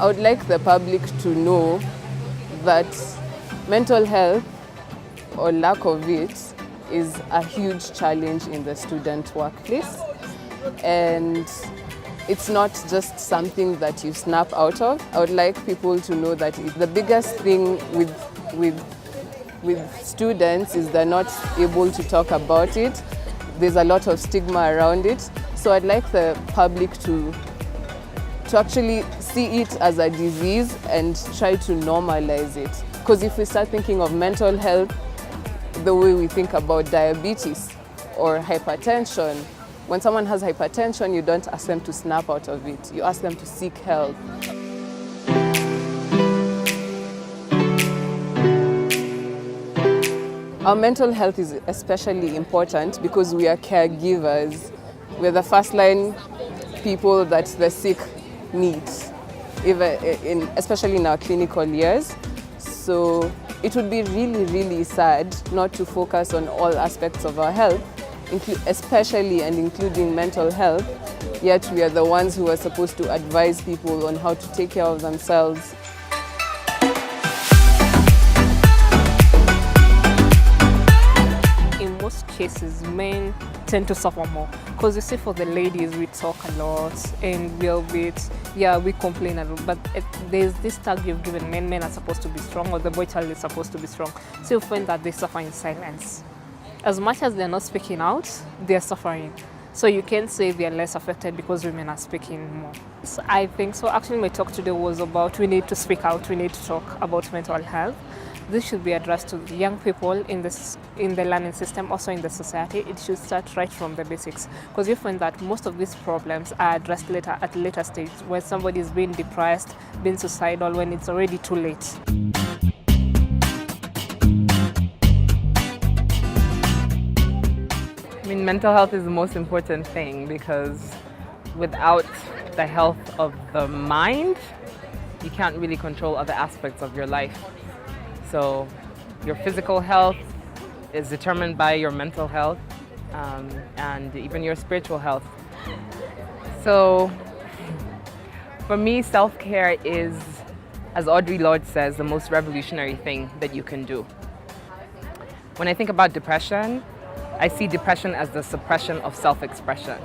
I would like the public to know that mental health or lack of it is a huge challenge in the student workplace, and it's not just something that you snap out of. I would like people to know that the biggest thing with students is they're not able to talk about it. There's a lot of stigma around it. So I'd like the public to actually see it as a disease and try to normalize it. Because if we start thinking of mental health the way we think about diabetes or hypertension, when someone has hypertension, you don't ask them to snap out of it. You ask them to seek help. Our mental health is especially important because we are caregivers. We're the first line people that the sick need, especially in our clinical years. So it would be really, really sad not to focus on all aspects of our health, especially and including mental health, yet we are the ones who are supposed to advise people on how to take care of themselves. In most cases, men tend to suffer more because you see, for the ladies, we talk a lot and we complain a lot, but there's this tag you've given men are supposed to be strong, or the boy child is supposed to be strong. So you find that they suffer in silence. As much as they're not speaking out, they're suffering. So you can say they're less affected because women are speaking more. So I think so. Actually, my talk today was about we need to speak out, we need to talk about mental health. This should be addressed to young people in the learning system, also in the society. It should start right from the basics, because you find that most of these problems are addressed at a later stage, when somebody is being depressed, being suicidal, when it's already too late. I mean, mental health is the most important thing, because without the health of the mind, you can't really control other aspects of your life. So your physical health is determined by your mental health, and even your spiritual health. So for me, self-care is, as Audre Lorde says, the most revolutionary thing that you can do. When I think about depression, I see depression as the suppression of self-expression.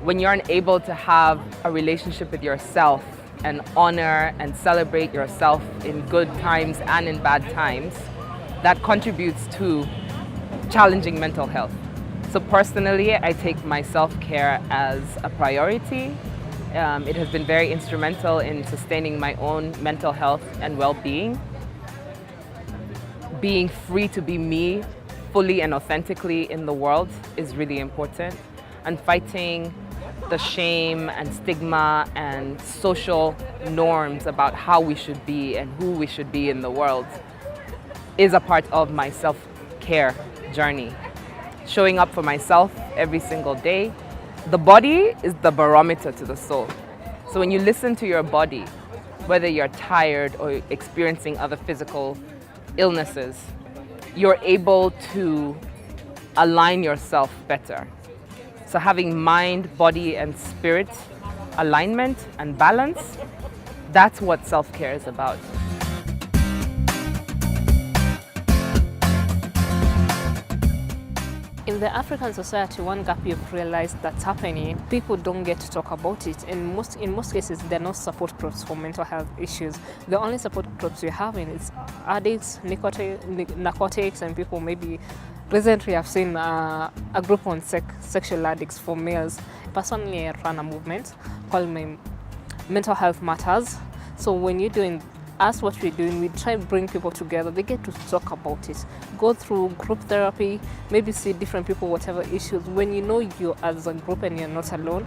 When you're unable to have a relationship with yourself and honor and celebrate yourself in good times and in bad times, that contributes to challenging mental health. So personally, I take my self-care as a priority. It has been very instrumental in sustaining my own mental health and well-being. Being free to be me fully and authentically in the world is really important, and fighting the shame and stigma and social norms about how we should be and who we should be in the world is a part of my self-care journey. Showing up for myself every single day. The body is the barometer to the soul. So when you listen to your body, whether you're tired or experiencing other physical illnesses, you're able to align yourself better. So having mind, body, and spirit alignment and balance, that's what self-care is about. In the African society, one gap you've realized that's happening, people don't get to talk about it. In most cases, there are no support groups for mental health issues. The only support groups we're having is addicts, narcotics, and people maybe. Recently, I've seen a group on sexual addicts for males. Personally, I run a movement called Mental Health Matters. So when you're doing us, what we're doing, we try to bring people together. They get to talk about it, go through group therapy, maybe see different people, whatever issues. When you know you as a group and you're not alone,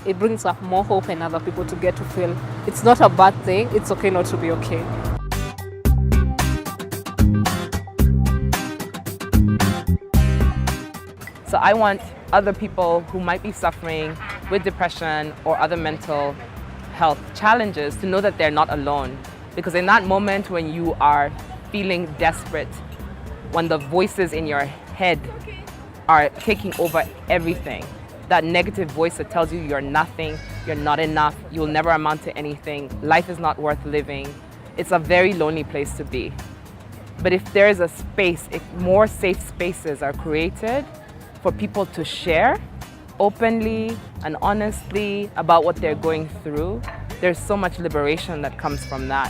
it brings up more hope and other people to get to feel it's not a bad thing, it's okay not to be okay. So I want other people who might be suffering with depression or other mental health challenges to know that they're not alone. Because in that moment when you are feeling desperate, when the voices in your head are taking over everything, that negative voice that tells you you're nothing, you're not enough, you'll never amount to anything, life is not worth living, it's a very lonely place to be. But if there is a space, if more safe spaces are created for people to share openly and honestly about what they're going through, there's so much liberation that comes from that.